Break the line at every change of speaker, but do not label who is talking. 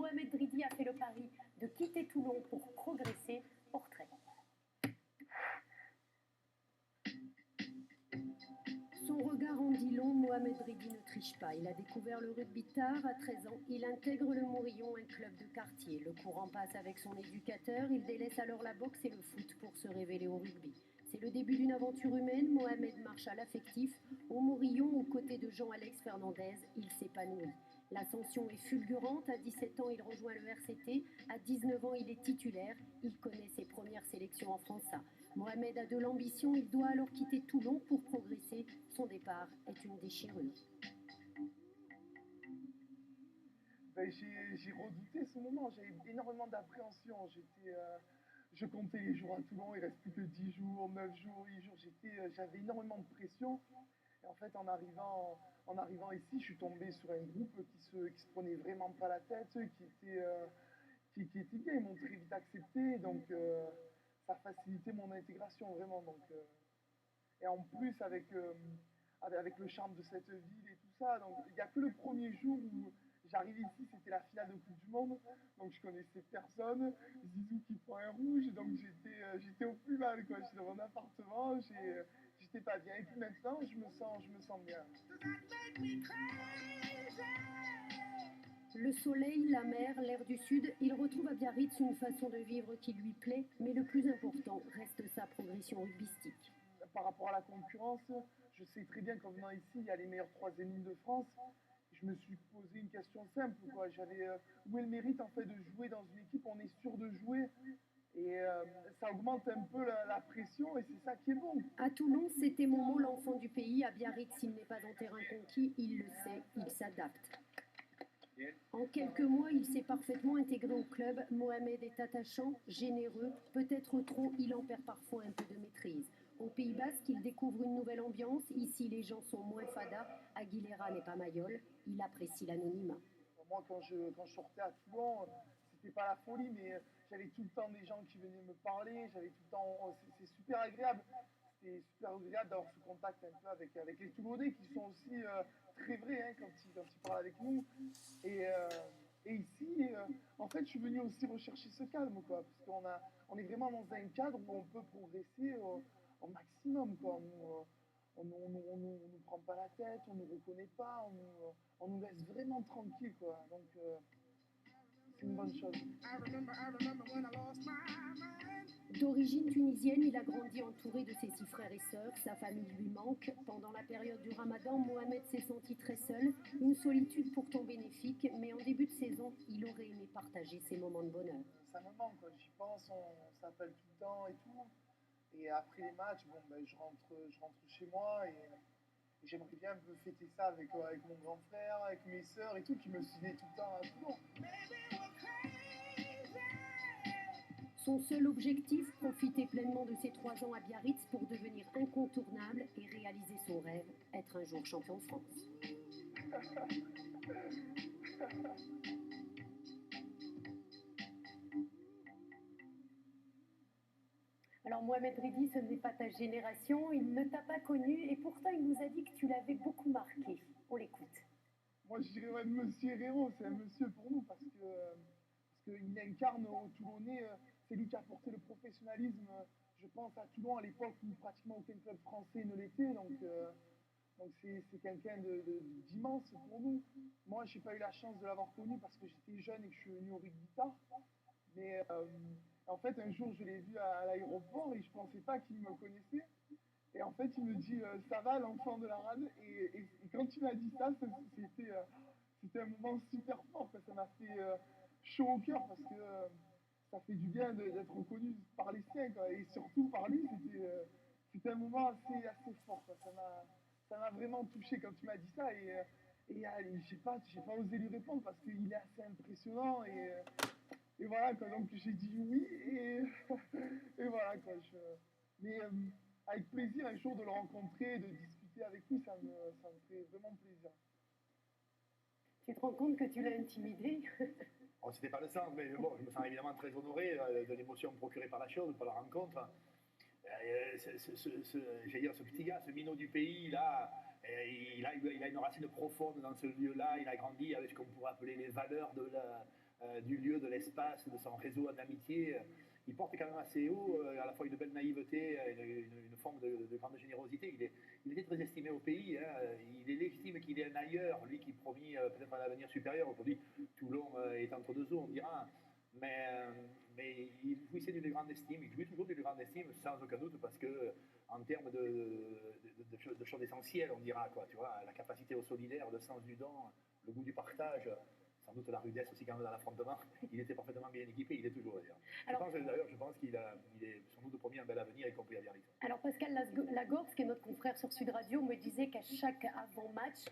Mohamed Dridi a fait le pari de quitter Toulon pour progresser. Portrait. Son regard en dit long, Mohamed Dridi ne triche pas. Il a découvert le rugby tard, à 13 ans. Il intègre le Morillon, un club de quartier. Le courant passe avec son éducateur. Il délaisse alors la boxe et le foot pour se révéler au rugby. C'est le début d'une aventure humaine. Mohamed marche à l'affectif. Au Morillon, aux côtés de Jean-Alex Fernandez, il s'épanouit. L'ascension est fulgurante. À 17 ans, il rejoint le RCT. À 19 ans, il est titulaire. Il connaît ses premières sélections en France A. Mohamed a de l'ambition. Il doit alors quitter Toulon pour progresser. Son départ est une déchirure.
J'ai redouté ce moment. J'avais énormément d'appréhension. Je comptais les jours à Toulon. Il reste plus que 10 jours, 9 jours, 8 jours. J'avais énormément de pression. Et en fait, en arrivant ici, je suis tombé sur un groupe qui se prenait vraiment pas la tête, qui était bien. Ils m'ont très vite accepté, donc ça a facilité mon intégration vraiment. Et en plus, avec le charme de cette ville et tout ça, donc il n'y a que le premier jour où j'arrive ici, c'était la finale de Coupe du Monde, donc je connaissais personne. Zizou qui prend un rouge, donc j'étais au plus mal, quoi. J'étais dans mon appartement, j'étais pas bien. Et puis maintenant, je me sens bien.
Le soleil, la mer, l'air du sud, il retrouve à Biarritz une façon de vivre qui lui plaît, mais le plus important reste sa progression rugbystique.
Par rapport à la concurrence, je sais très bien qu'en venant ici, il y a les meilleures troisième lignes de France. Je me suis posé une question simple, quoi. Où est le mérite en fait de jouer dans une équipe où on est sûr de jouer et ça augmente un peu la pression et c'est ça qui est bon.
À Toulon, c'était Momo, l'enfant du pays. À Biarritz, s'il n'est pas en terrain conquis, il le sait, il s'adapte. En quelques mois, il s'est parfaitement intégré au club. Mohamed est attachant, généreux, peut-être trop, il en perd parfois un peu de maîtrise. Au Pays Basque, il découvre une nouvelle ambiance. Ici, les gens sont moins fadas. Aguilera n'est pas Mayol. Il apprécie l'anonymat.
Moi, quand je sortais à Toulon, c'était pas la folie, mais j'avais tout le temps des gens qui venaient me parler. J'avais tout le temps. C'est super agréable. C'était super agréable d'avoir ce contact un peu avec les Toulonnais qui sont aussi très vrais hein, quand ils parlent avec nous. Et ici, en fait, je suis venu aussi rechercher ce calme, quoi, parce on est vraiment dans un cadre où on peut progresser au maximum, quoi. On nous prend pas la tête, on nous reconnaît pas, on nous laisse vraiment tranquille, quoi. Donc, c'est une bonne chose.
D'origine tunisienne, il a grandi entouré de ses 6 frères et sœurs. Sa famille lui manque. Pendant la période du Ramadan, Mohamed s'est senti très seul. Une solitude pourtant bénéfique, mais en début de saison, il aurait aimé partager ses moments de bonheur.
Ça me manque, quoi. J'y pense, on s'appelle tout le temps et tout. Et après les matchs, bon, ben, je rentre chez moi et j'aimerais bien un peu fêter ça avec mon grand frère, avec mes sœurs et tout, qui me suivaient tout le temps à Toulon.
Son seul objectif, profiter pleinement de ses 3 ans à Biarritz pour devenir incontournable et réaliser son rêve, être un jour champion de France. Alors Mohamed Dridi, ce n'est pas ta génération, il ne t'a pas connu et pourtant il nous a dit que tu l'avais beaucoup marqué. On l'écoute.
Moi je dirais même Monsieur Herrero, c'est un monsieur pour nous parce qu'il incarne au Toulonnais, c'est lui qui a porté le professionnalisme, je pense à Toulon à l'époque où pratiquement aucun club français ne l'était, donc c'est quelqu'un d'immense pour nous. Moi je n'ai pas eu la chance de l'avoir connu parce que j'étais jeune et que je suis venu au rugby tard, mais en fait, un jour, je l'ai vu à l'aéroport et je pensais pas qu'il me connaissait. Et en fait, il me dit ça va, l'enfant de la rade. Et quand il m'a dit ça, c'était un moment super fort. Quoi. Ça m'a fait chaud au cœur parce que ça fait du bien d'être reconnu par les siens. Quoi. Et surtout par lui, c'était un moment assez fort. Quoi. Ça m'a vraiment touché quand tu m'as dit ça. Et j'ai pas osé lui répondre parce qu'il est assez impressionnant. Et voilà, quoi, donc j'ai dit oui, et voilà, quoi. Mais avec plaisir, un jour de le rencontrer, de discuter avec lui, ça me fait vraiment plaisir.
Tu te rends compte que tu l'as intimidé?
Oh, c'était pas le sens, mais bon, je me sens évidemment très honoré de l'émotion procurée par la chose, par la rencontre. J'allais dire, ce petit gars, ce minot du pays, là, il a une racine profonde dans ce lieu-là, il a grandi avec ce qu'on pourrait appeler les valeurs du lieu, de l'espace, de son réseau d'amitié. Il porte quand même assez haut à la fois une belle naïveté, une forme de grande générosité. Il était très estimé au pays. Hein. Il est légitime qu'il ait un ailleurs, lui qui promit peut-être un avenir supérieur. Aujourd'hui, Toulon est entre deux eaux, on dira. Mais il jouissait d'une grande estime, il jouit toujours d'une grande estime, sans aucun doute, parce que en termes de choses essentielles, on dira, quoi, tu vois, la capacité au solidaire, le sens du don, le goût du partage, sans doute la rudesse aussi quand même dans l'affrontement, il était parfaitement bien équipé, il est toujours d'ailleurs. Je pense qu'il est sans doute promis un bel avenir, y compris à Biarritz.
Alors Pascal Lagorce, qui est notre confrère sur Sud Radio, me disait qu'à chaque avant-match,